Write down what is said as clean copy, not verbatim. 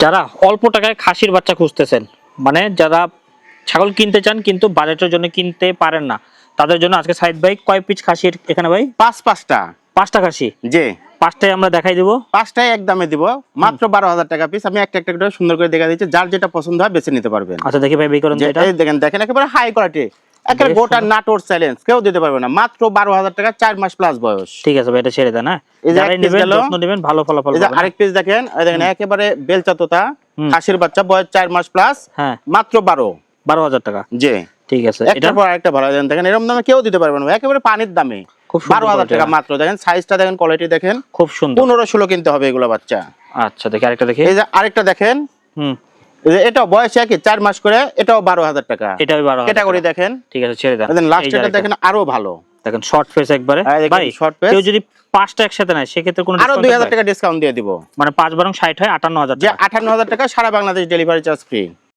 যারা অল্প টাকায় খাসির বাচ্চা খুঁজতেছেন, মানে যারা ছাগল কিনতে চান কিন্তু বাজেটের জন্য কিনতে পারেন না, তাদের জন্য আজকে সাইদ ভাই কয় পিস খাসির এখানে ভাই? পাঁচটা। 5টা খাসি, জি, 5টাই আমরা দেখাই দিব। পাঁচটাই একদমে দিব, মাত্র 12,000 টাকা পিস। আমি একটা একটা করে সুন্দর করে দেখা দিচ্ছি, যার যেটা পছন্দ হয় বেছে নিতে পারবেন। আচ্ছা দেখি ভাই বের করেন তো যে এটা। এই দেখেন দেখেন একেবারে হাই কোয়ালিটি, একেবারে বেশ গোটা সুন্দর। নাটোর চ্যালেঞ্জ, কেউ দিতে পারবে না। মাত্র 12,000 টাকা, 4 মাস প্লাস বয়স। ঠিক আছে ভাই, এটা ছেড়ে দেন। হ্যাঁ, এই যে যারাই এক piece নেবেন গেল। যত্ন নেবেন, ভালো ফলাফল এই যে পাবেন। আরেক পিস দেখেন, এই দেখেন একেবারে বেলচা তোতা হুম। খাসির বাচ্চা, বয়স 4 মাস প্লাস, হ্যাঁ, মাত্র 12,000 টাকা। জি। ঠিক আছে, এটা একটার পর আরেকটা ভালো দেখেন, এরকম দামে কেউ দিতে পারবে না, একেবারে পানির দামে। খুব সুন্দর 12,000 টাকা quality। মাত্র। দেখেন সাইজটা দেখেন, কোয়ালিটি দেখেন, খুব সুন্দর। 15-16 কিনতে হবে এগুলো বাচ্চা। আচ্ছা দেখি আরেকটা দেখি। এই যে আরেকটা দেখেন, হুম, এই যে এটাও বয়স একই, 4 মাস করে, এটাও 12,000 টাকা। এটাই 12,000 ক্যাটাগরি দেখেন, ঠিক আছে, ছেড়ে দেন। দেখেন এই যে লাস্টেরটা আরেকটা। দেখেন আরো ভালো, দেখেন শর্ট ফেস একবারে। এই দেখেন ভাই short face। কেউ যদি 5টা একসাথে নেয় সেক্ষেত্রে কোনো আরো discount 2,000 থাকবে? টাকা ডিসকাউন্ট দিয়ে দিব। মানে 5 বারং 60 হয় 58,000 যে টাকা। 58,000 টাকা, সারা বাংলাদেশ ডেলিভারি চার্জ ফ্রি।